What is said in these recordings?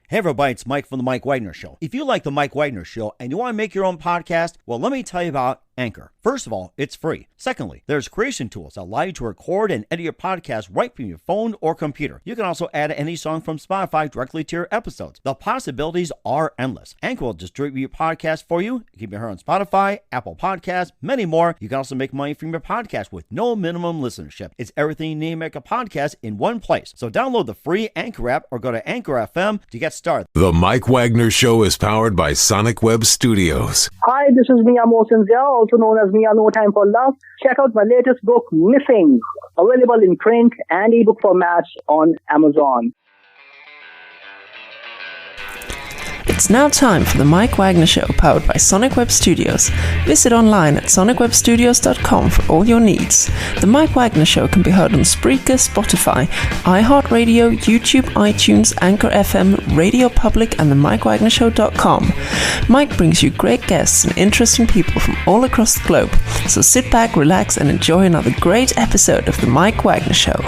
Hey everybody, it's Mike from The Mike Wagner Show. If you like The Mike Wagner Show and you want to make your own podcast, well, let me tell you about Anchor. First of all, it's free. Secondly, there's creation tools that allow you to record and edit your podcast right from your phone or computer. You can also add any song from Spotify directly to your episodes. The possibilities are endless. Anchor will distribute your podcast for you. You can be heard on Spotify, Apple Podcasts, many more. You can also make money from your podcast with no minimum listenership. It's everything you need to make a podcast in one place. So download the free Anchor app or go to Anchor FM to get started. The Mike Wagner Show is powered by Sonic Web Studios. Hi, this is Mia Mosinzia, also known as Mia No Time for Love. Check out my latest book, Missing, available in print and ebook formats on Amazon. It's now time for the Mike Wagner Show, powered by Sonic Web Studios. Visit online at sonicwebstudios.com for all your needs. The Mike Wagner Show can be heard on Spreaker, Spotify, iHeartRadio, YouTube, iTunes, Anchor FM, Radio Public, and the MikeWagnerShow.com. Mike brings you great guests and interesting people from all across the globe. So sit back, relax, and enjoy another great episode of the Mike Wagner Show.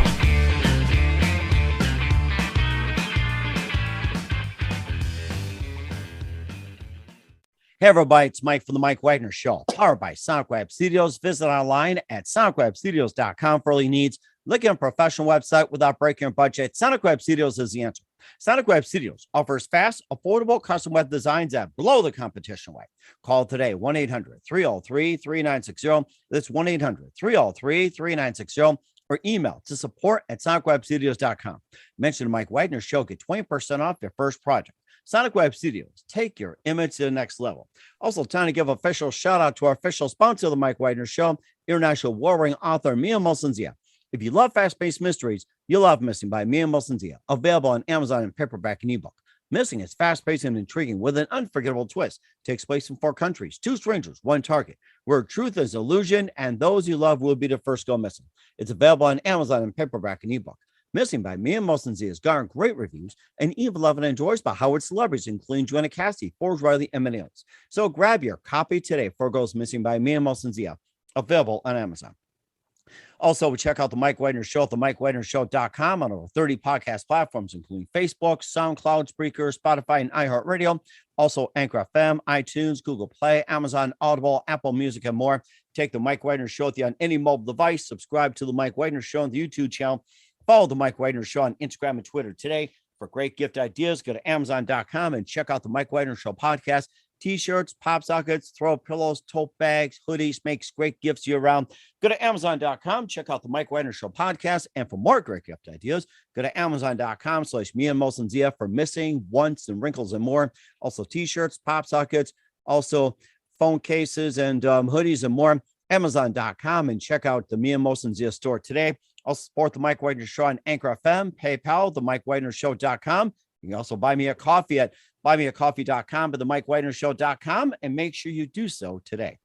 Hey everybody, it's Mike from The Mike Wagner Show, powered by Sonic Web Studios. Visit online at sonicwebstudios.com for all your needs. Look at a professional website without breaking your budget. Sonic Web Studios is the answer. Sonic Web Studios offers fast, affordable custom web designs that blow the competition away. Call today, 1-800-303-3960. That's 1-800-303-3960. Or email to support@sonicwebstudios.com. Mention the Mike Wagner Show. Get 20% off your first project. Sonic Web Studios, take your image to the next level. Also, time to give official shout out to our official sponsor of the Mike Wagner Show, international warring author Mia Mosinzia. If you love fast-paced mysteries, you'll love Missing by Mia Mosinzia, available on Amazon in paperback and ebook. Missing is fast-paced and intriguing with an unforgettable twist. Takes place in 4 countries, 2 strangers, 1 target, where truth is illusion and those you love will be the first to go missing. It's available on Amazon in paperback and ebook. Missing by Mia Mosinzia has garnered great reviews and even loved and enjoys by Howard celebrities, including Joanna Cassidy, Forbes Riley, and many others. So grab your copy today for Goes Missing by Mia Mosinzia, available on Amazon. Also, check out the Mike Wagner Show at themikewagnershow.com on over 30 podcast platforms, including Facebook, SoundCloud, Spreaker, Spotify, and iHeartRadio. Also, Anchor FM, iTunes, Google Play, Amazon, Audible, Apple Music, and more. Take the Mike Wagner Show with you on any mobile device. Subscribe to the Mike Wagner Show on the YouTube channel. Follow the Mike Wagner Show on Instagram and Twitter today. For great gift ideas, go to Amazon.com and check out the Mike Wagner Show podcast. T-shirts, pop sockets, throw pillows, tote bags, hoodies, makes great gifts year-round. Go to Amazon.com, check out the Mike Wagner Show podcast. And for more great gift ideas, go to Amazon.com/Mia Mosinzia for Missing, Once, and Wrinkles and more. Also T-shirts, pop sockets, also phone cases and hoodies and more. Amazon.com and check out the Mia Mosinzia store today. Also support the Mike Wagner Show on Anchor FM, PayPal, themikewagnershow.com. You can also buy me a coffee at buymeacoffee.com, but themikewagnershow.com, and make sure you do so today.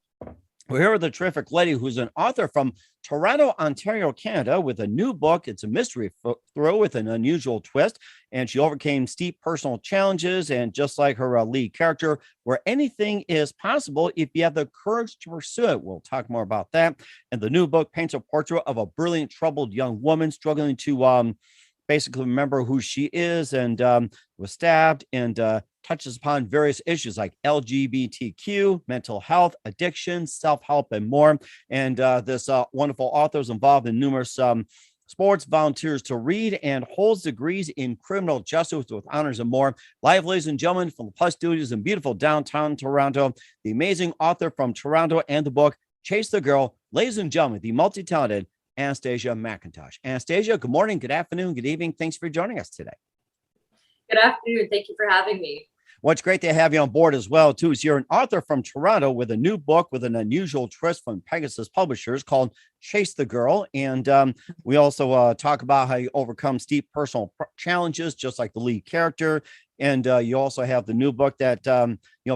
We're here with a terrific lady who's an author from Toronto, Ontario, Canada, with a new book. It's a mystery thrill with an unusual twist, and she overcame steep personal challenges, and just like her lead character, where anything is possible if you have the courage to pursue it. We'll talk more about that. And the new book paints a portrait of a brilliant, troubled young woman struggling to basically remember who she is, and was stabbed, and touches upon various issues like LGBTQ, mental health, addiction, self-help, and more. And this wonderful author is involved in numerous sports, volunteers to read, and holds degrees in criminal justice with honors and more. Live, ladies and gentlemen, from the Plus Studios in beautiful downtown Toronto, the amazing author from Toronto and the book Chase the Girl, ladies and gentlemen, the multi-talented Anastasia McIntosh. Anastasia, good morning, good afternoon, good evening. Thanks for joining us today. Good afternoon. Thank you for having me. Well, it's great to have you on board as well, too. You're an author from Toronto with a new book with an unusual twist from Pegasus Publishers called Chase the Girl. And we also talk about how you overcome steep personal challenges, just like the lead character. And you also have the new book that,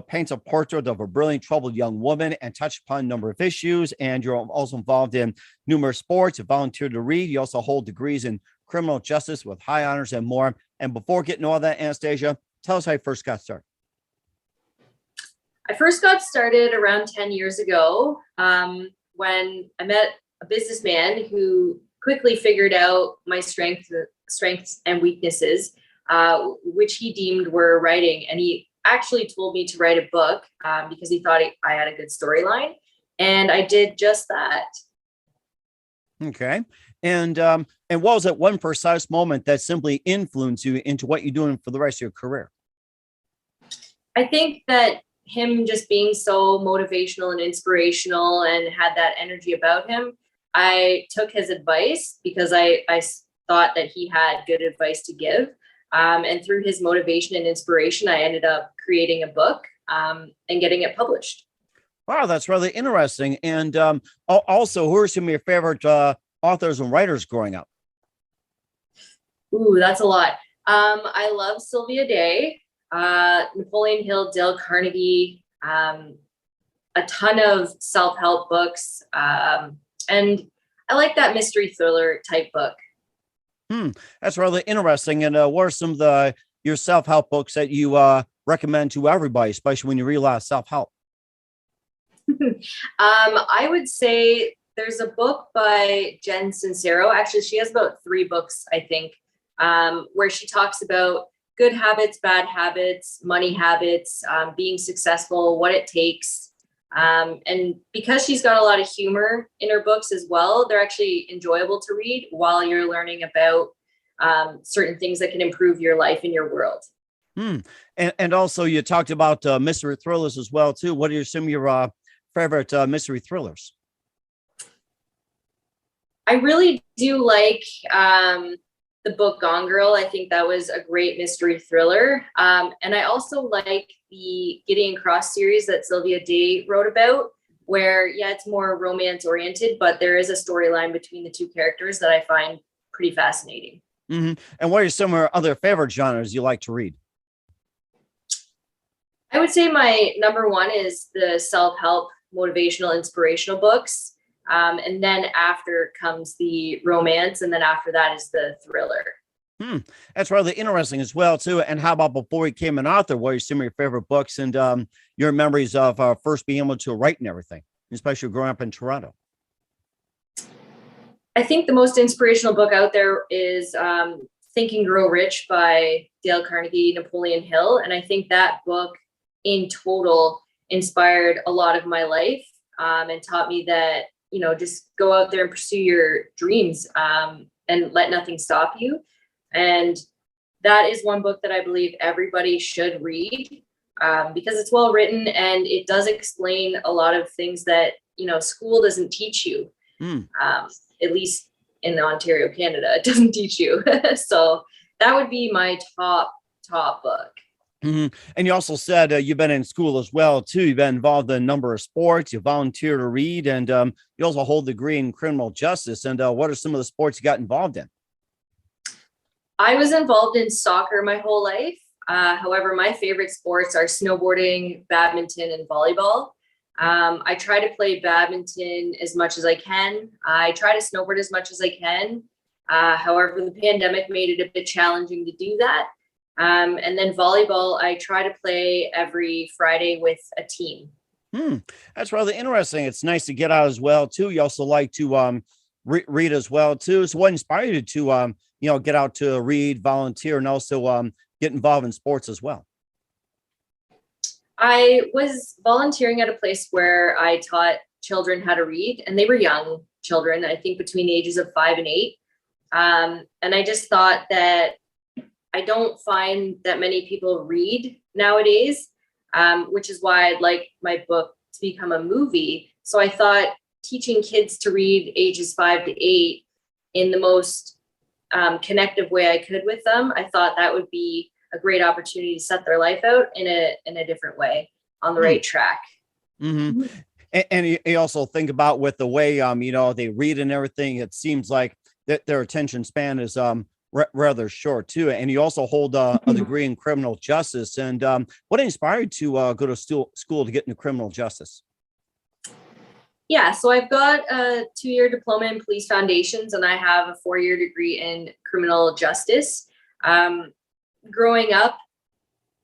paints a portrait of a brilliant, troubled young woman and touches upon a number of issues. And you're also involved in numerous sports. You volunteer to read. You also hold degrees in criminal justice with high honors and more. And before getting all that, Anastasia, tell us how you first got started. I first got started around 10 years ago when I met a businessman who quickly figured out my strengths and weaknesses. which he deemed were writing. And he actually told me to write a book because he thought I had a good storyline. And I did just that. Okay. And what was that one precise moment that simply influenced you into what you're doing for the rest of your career? I think that him just being so motivational and inspirational and had that energy about him, I took his advice because I thought that he had good advice to give. And through his motivation and inspiration, I ended up creating a book and getting it published. Wow, that's really interesting. And also, who are some of your favorite authors and writers growing up? Ooh, that's a lot. I love Sylvia Day, Napoleon Hill, Dale Carnegie, a ton of self-help books. And I like that mystery thriller type book. That's really interesting. And what are some of your self-help books that you recommend to everybody, especially when you realize self-help? I would say there's a book by Jen Sincero. Actually, she has about 3 books, I think, where she talks about good habits, bad habits, money habits, being successful, what it takes. And because she's got a lot of humor in her books as well, they're actually enjoyable to read while you're learning about certain things that can improve your life and your world. And also, you talked about mystery thrillers as well, too. What are some of your favorite mystery thrillers? I really do like the book Gone Girl. I think that was a great mystery thriller. And I also like the Gideon Cross series that Sylvia Day wrote about, where, yeah, it's more romance oriented, but there is a storyline between the 2 characters that I find pretty fascinating. And what are some of your other favorite genres you like to read? I would say my number 1 is the self-help, motivational, inspirational books. And then after comes the romance. And then after that is the thriller. That's really interesting as well, too. And how about before you became an author, what are some of your favorite books and your memories of first being able to write and everything, especially growing up in Toronto? I think the most inspirational book out there is Think and Grow Rich by Dale Carnegie, Napoleon Hill. And I think that book in total inspired a lot of my life and taught me that, just go out there and pursue your dreams and let nothing stop you. And that is one book that I believe everybody should read because it's well written and it does explain a lot of things that, school doesn't teach you. At least in Ontario, Canada, it doesn't teach you. So that would be my top book. And you also said you've been in school as well, too. You've been involved in a number of sports. You volunteer to read, and you also hold a degree in criminal justice. And what are some of the sports you got involved in? I was involved in soccer my whole life. However, my favorite sports are snowboarding, badminton, and volleyball. I try to play badminton as much as I can. I try to snowboard as much as I can. However, the pandemic made it a bit challenging to do that. And then volleyball, I try to play every Friday with a team. That's rather interesting. It's nice to get out as well, too. You also like to read as well, too. So what inspired you to, get out to read, volunteer, and also get involved in sports as well? I was volunteering at a place where I taught children how to read, and they were young children, I think between the ages of 5 and 8. And I just thought that I don't find that many people read nowadays, which is why I'd like my book to become a movie. So I thought teaching kids to read ages 5 to 8 in the most connective way I could with them, I thought that would be a great opportunity to set their life out in a different way on the right track. And you also think about with the way, they read and everything, it seems like that their attention span is rather short too. And you also hold a degree in criminal justice. And what inspired you to go to school to get into criminal justice? Yeah, so I've got a 2-year diploma in police foundations, and I have a 4-year degree in criminal justice. Growing up,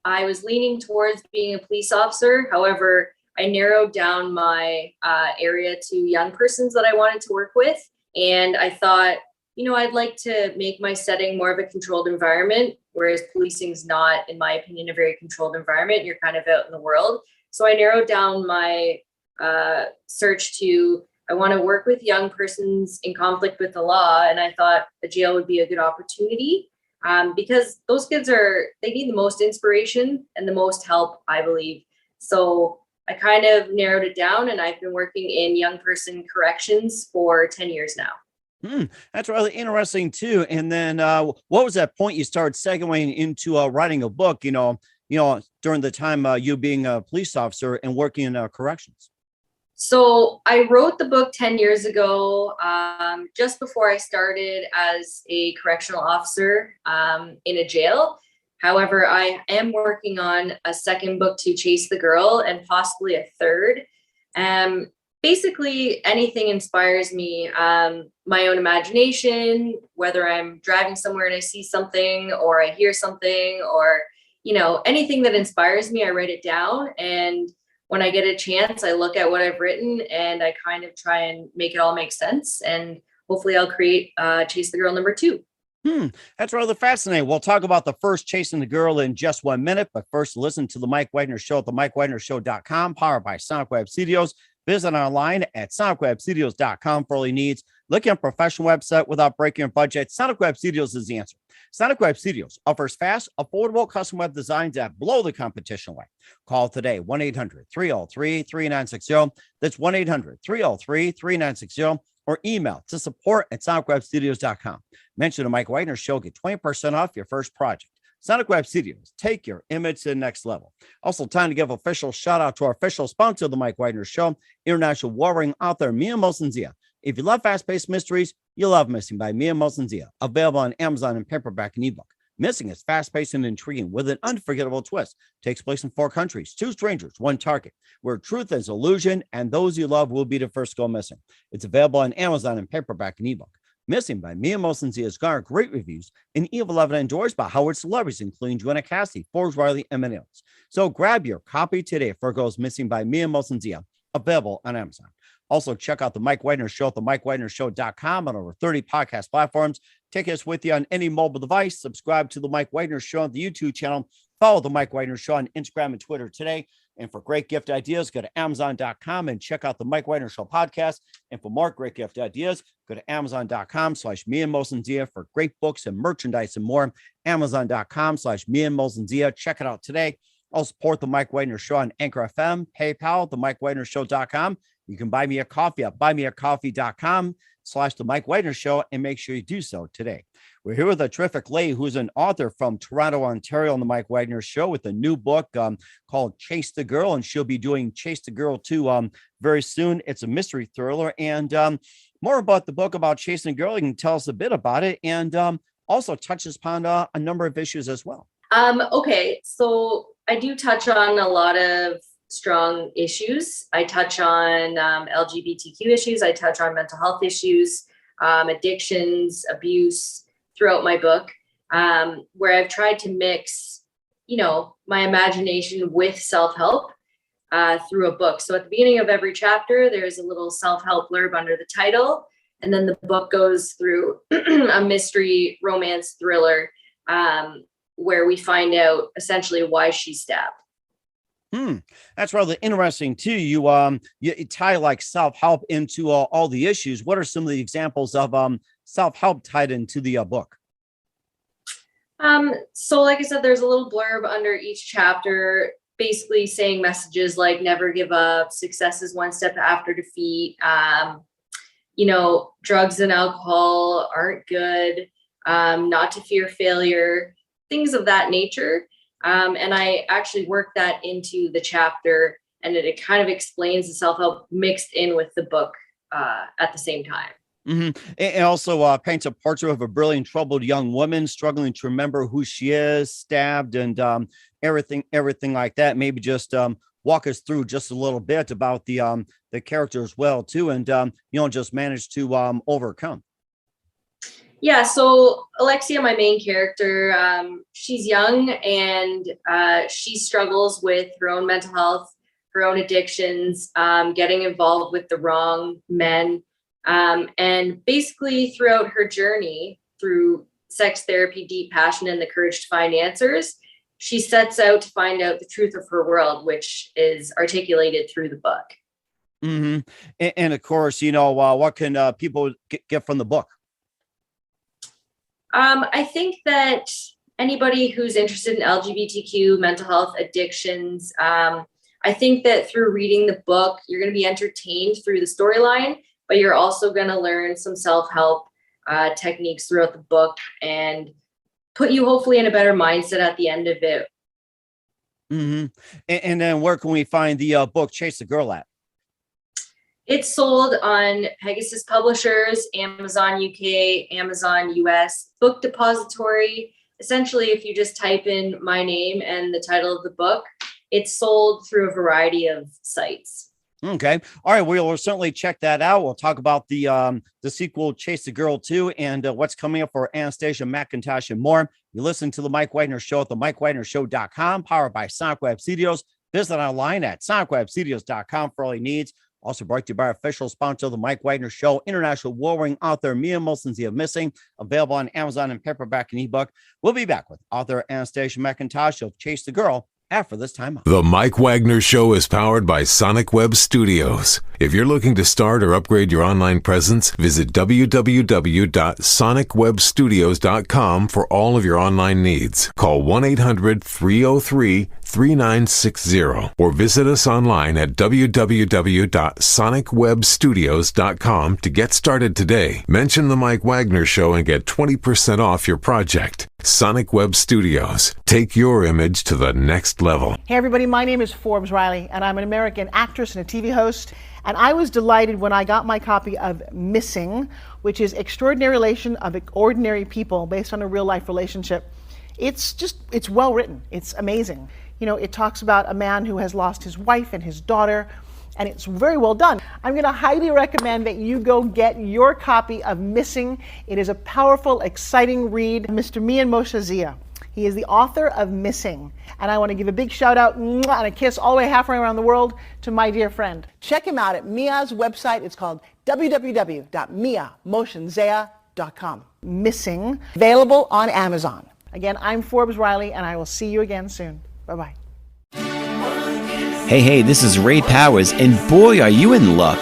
I was leaning towards being a police officer. However, I narrowed down my area to young persons that I wanted to work with. And I thought, I'd like to make my setting more of a controlled environment whereas policing's not, in my opinion, a very controlled environment. You're kind of out in the world. So I narrowed down my search to, I want to work with young persons in conflict with the law. And I thought a jail would be a good opportunity because those kids they need the most inspiration and the most help, I believe. So I kind of narrowed it down, and I've been working in young person corrections for 10 years now. That's really interesting too. And then what was that point you started segueing into writing a book, during the time you being a police officer and working in corrections? So I wrote the book 10 years ago, just before I started as a correctional officer in a jail. However, I am working on a second book to chase the girl and possibly a third. Basically, anything inspires me. My own imagination, whether I'm driving somewhere and I see something or I hear something or, anything that inspires me, I write it down. And when I get a chance, I look at what I've written and I kind of try and make it all make sense. And hopefully I'll create Chase the Girl number 2. That's rather fascinating. We'll talk about the first Chasing the Girl in just 1 minute, but first listen to the Mike Wagner Show at the MikeWagnerShow.com, powered by Sonic Web Studios. Visit online at sonicwebstudios.com for all your needs. Looking at a professional website without breaking your budget, Sonic Web Studios is the answer. Sonic Web Studios offers fast, affordable custom web designs that blow the competition away. Call today, 1-800-303-3960. That's 1-800-303-3960. Or email to support@sonicwebstudios.com. Mention the Mike Wagner Show, get 20% off your first project. Sonic Web Studios, take your image to the next level. Also, time to give official shout out to our official sponsor of the Mike Wagner Show, international warring author Mia Mosensia. If you love fast-paced mysteries, you'll love Missing by Mia Mosensia, available on Amazon in paperback and ebook. Missing is fast-paced and intriguing with an unforgettable twist. Takes place in 4 countries, 2 strangers, 1 target, where truth is illusion and those you love will be the first to go missing. It's available on Amazon in paperback and ebook. Missing by Mia Mosensia has garnered great reviews and even loved and endorsed by Howard celebrities, including Joanna Cassidy, Forbes Riley, and many others. So grab your copy today for Goes Missing by Mia Mosensia, available on Amazon. Also, check out the Mike Wagner Show at the MikeWagnerShow.com on over 30 podcast platforms. Take us with you on any mobile device. Subscribe to the Mike Wagner Show on the YouTube channel. Follow the Mike Wagner Show on Instagram and Twitter today. And for great gift ideas, go to Amazon.com and check out the Mike Wagner Show podcast. And for more great gift ideas, go to Amazon.com/Mia Mosensia for great books and merchandise and more. Amazon.com/Mia Mosensia. Check it out today. I'll support the Mike Wagner Show on Anchor FM, PayPal, the MikeWagnerShow.com. You can buy me a coffee at buymeacoffee.com/the Mike Wagner Show, and make sure you do so today. We're here with a terrific lady who's an author from Toronto, Ontario, on the Mike Wagner Show with a new book called Chase the Girl, and she'll be doing Chase the Girl 2 very soon. It's a mystery thriller, and more about the book about Chasing the Girl. You can tell us a bit about it, and also touches upon a number of issues as well. Okay, so I do touch on a lot of strong issues. I touch on LGBTQ issues. I touch on mental health issues, addictions, abuse throughout my book, where I've tried to mix, my imagination with self-help through a book. So at the beginning of every chapter, there's a little self-help blurb under the title. And then the book goes through a mystery romance thriller where we find out essentially why she's stabbed. That's rather interesting too. You tie like self-help into all the issues. What are some of the examples of self-help tied into the book? So like I said, there's a little blurb under each chapter, basically saying messages like never give up, success is one step after defeat. Drugs and alcohol aren't good, not to fear failure, things of that nature. And I actually worked that into the chapter, and it kind of explains the self-help mixed in with the book at the same time. And also paints a portrait of a brilliant, troubled young woman struggling to remember who she is, stabbed, and everything like that. Maybe just walk us through just a little bit about the character as well too, and just manage to overcome. Yeah, so Alexia, my main character, she's young and she struggles with her own mental health, her own addictions, getting involved with the wrong men. And basically throughout her journey through Sex Therapy, Deep Passion, and the Courage to Find Answers, she sets out to find out the truth of her world, which is articulated through the book. Mm-hmm. And of course, what can people get from the book? I think that anybody who's interested in LGBTQ, mental health, addictions, I think that through reading the book, you're going to be entertained through the storyline, but you're also going to learn some self-help techniques throughout the book and put you hopefully in a better mindset at the end of it. Mm-hmm. And then where can we find the book Chase the Girl at? It's sold on Pegasus Publishers, Amazon UK, Amazon US, Book Depository. Essentially, if you just type in my name and the title of the book, it's sold through a variety of sites. Okay. All right. We'll certainly check that out. We'll talk about the sequel, Chase the Girl 2, and what's coming up for Anastasia McIntosh and more. You listen to the Mike Wagner Show at the MikeWagnerShow.com, powered by Sonic Web Studios. Visit online at SonicWebStudios.com for all your needs. Also brought to you by our official sponsor of the Mike Wagner Show, international war-wearing author Mia Molson's The Missing, available on Amazon and paperback and ebook. We'll be back with author Anastasia McIntosh of Chase the Girl after this time out. The Mike Wagner Show is powered by Sonic Web Studios. If you're looking to start or upgrade your online presence, visit www.sonicwebstudios.com for all of your online needs. Call 1-800-303-3960 or visit us online at www.sonicwebstudios.com to get started today. Mention the Mike Wagner Show and get 20% off your project. Sonic Web Studios. Take your image to the next level. Hey everybody, my name is Forbes Riley and I'm an American actress and a TV host. And I was delighted when I got my copy of Missing, which is Extraordinary Relation of Ordinary People based on a real life relationship. It's well written. It's amazing. You know, it talks about a man who has lost his wife and his daughter, and it's very well done. I'm going to highly recommend that you go get your copy of Missing. It is a powerful, exciting read. Mr. Mian Moshe Zia. He is the author of Missing. And I want to give a big shout out and a kiss all the way halfway around the world to my dear friend. Check him out at Mia's website. It's called www.miamoshenzea.com. Missing, available on Amazon. Again, I'm Forbes Riley, and I will see you again soon. Bye-bye. Hey, this is Ray Powers, and boy, are you in luck.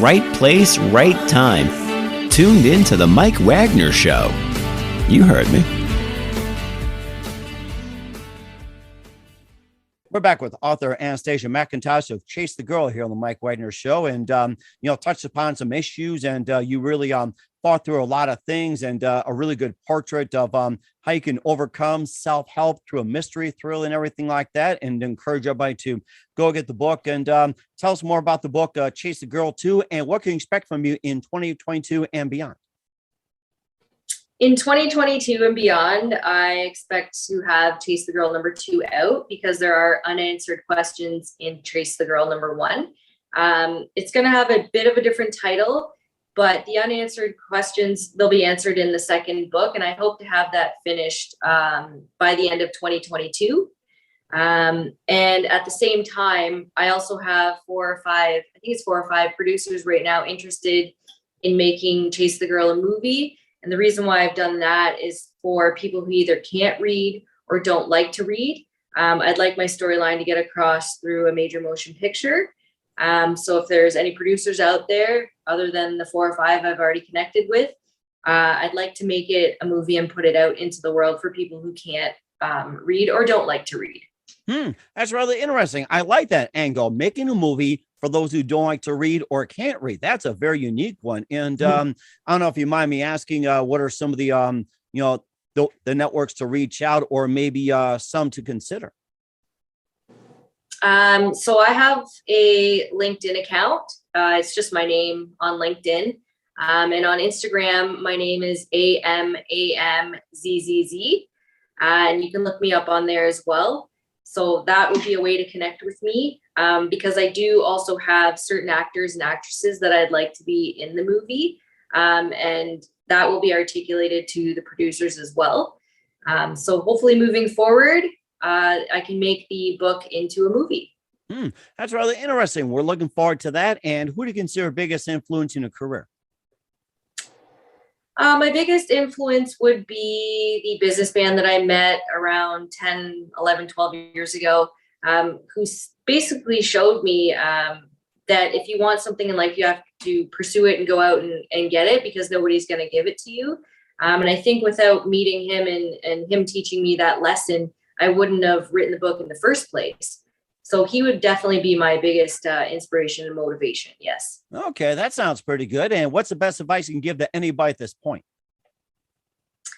Right place, right time. Tuned in to the Mike Wagner Show. You heard me. We're back with author Anastasia McIntosh of Chase the Girl here on the Mike Wagner Show, and touched upon some issues, and you really fought through a lot of things, and a really good portrait of how you can overcome self-help through a mystery thrill and everything like that, and encourage everybody to go get the book. And tell us more about the book, Chase the Girl 2, and what can you expect from you in 2022 and beyond. In 2022 and beyond, I expect to have Chase the Girl number 2 out because there are unanswered questions in Chase the Girl number 1. It's going to have a bit of a different title, but the unanswered questions, they'll be answered in the second book. And I hope to have that finished by the end of 2022. And at the same time, I also have 4 or 5 producers right now interested in making Chase the Girl a movie. And the reason why I've done that is for people who either can't read or don't like to read. I'd like my storyline to get across through a major motion picture. So if there's any producers out there, other than the 4 or 5 I've already connected with, I'd like to make it a movie and put it out into the world for people who can't read or don't like to read. That's really interesting. I like that angle, making a movie for those who don't like to read or can't read. That's a very unique one. And I don't know if you mind me asking, what are some of the, the networks to reach out, or maybe some to consider? So I have a LinkedIn account. It's just my name on LinkedIn. And on Instagram, my name is AMAMZZZ. And you can look me up on there as well. So that would be a way to connect with me, because I do also have certain actors and actresses that I'd like to be in the movie. And that will be articulated to the producers as well. So hopefully moving forward, I can make the book into a movie. That's really interesting. We're looking forward to that. And who do you consider biggest influence in your career? My biggest influence would be the businessman that I met around 10, 11, 12 years ago, who basically showed me that if you want something in life, you have to pursue it and go out and get it, because nobody's going to give it to you. And I think without meeting him and him teaching me that lesson, I wouldn't have written the book in the first place. So he would definitely be my biggest inspiration and motivation. Yes. Okay, that sounds pretty good. And what's the best advice you can give to anybody at this point?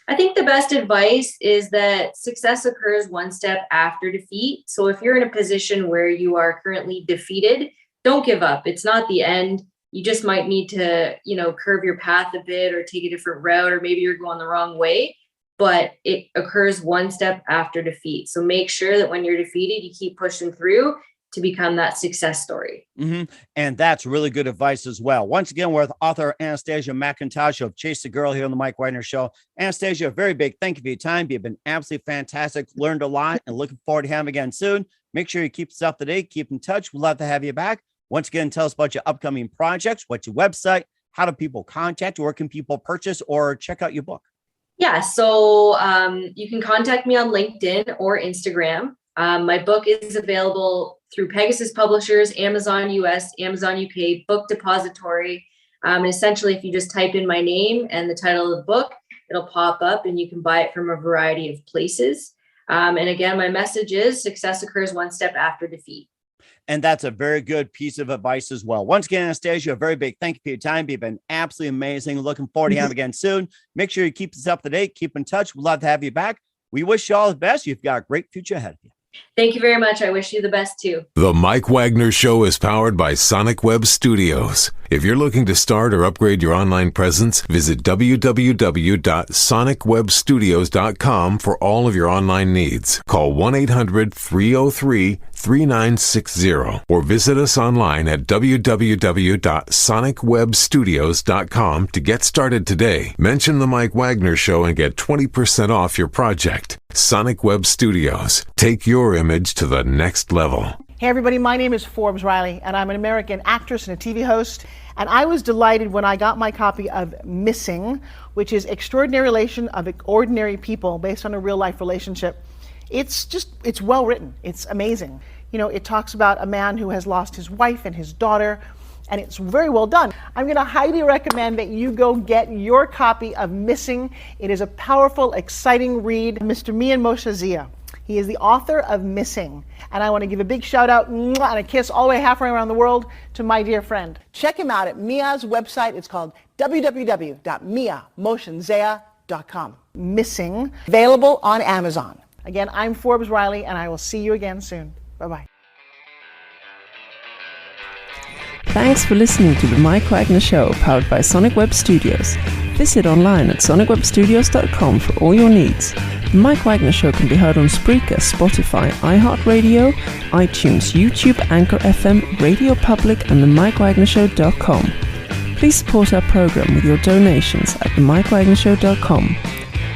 I think the best advice is that success occurs one step after defeat. So if you're in a position where you are currently defeated, don't give up. It's not the end. You just might need to, curve your path a bit or take a different route, or maybe you're going the wrong way, but it occurs one step after defeat. So make sure that when you're defeated, you keep pushing through to become that success story. Mm-hmm. And that's really good advice as well. Once again, we're with author Anastasia McIntosh of Chase the Girl here on the Mike Wagner Show. Anastasia, a very big thank you for your time. You've been absolutely fantastic, learned a lot, and looking forward to having you again soon. Make sure you keep us up to date, keep in touch. We'd love to have you back. Once again, tell us about your upcoming projects, what's your website, how do people contact you, where can people purchase or check out your book? Yeah, so you can contact me on LinkedIn or Instagram. My book is available through Pegasus Publishers, Amazon US, Amazon UK, Book Depository. And essentially, if you just type in my name and the title of the book, it'll pop up and you can buy it from a variety of places. And again, my message is success occurs one step after defeat. And that's a very good piece of advice as well. Once again, Anastasia, a very big thank you for your time. You've been absolutely amazing. Looking forward to having you again soon. Make sure you keep us up to date. Keep in touch. We'd love to have you back. We wish you all the best. You've got a great future ahead of you. Thank you very much. I wish you the best too. The Mike Wagner Show is powered by Sonic Web Studios. If you're looking to start or upgrade your online presence, visit www.sonicwebstudios.com for all of your online needs. Call 1-800-303-3960 or visit us online at www.sonicwebstudios.com to get started today. Mention the Mike Wagner Show and get 20% off your project. Sonic Web Studios. Take your image to the next level. Hey everybody, my name is Forbes Riley, and I'm an American actress and a TV host. And I was delighted when I got my copy of Missing, which is Extraordinary Relation of Ordinary People based on a real life relationship. It's well written. It's amazing. It talks about a man who has lost his wife and his daughter, and it's very well done. I'm going to highly recommend that you go get your copy of Missing. It is a powerful, exciting read. Mr. Mian Moshe Zia. He is the author of Missing. And I want to give a big shout out and a kiss all the way halfway around the world to my dear friend. Check him out at Mia's website. It's called www.miamosenzea.com. Missing, available on Amazon. Again, I'm Forbes Riley, and I will see you again soon. Bye-bye. Thanks for listening to The Mike Wagner Show, powered by Sonic Web Studios. Visit online at sonicwebstudios.com for all your needs. The Mike Wagner Show can be heard on Spreaker, Spotify, iHeartRadio, iTunes, YouTube, Anchor FM, Radio Public, and themikewagnershow.com. Please support our program with your donations at themikewagnershow.com.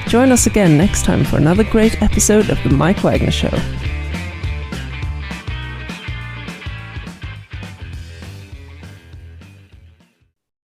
Join us again next time for another great episode of The Mike Wagner Show.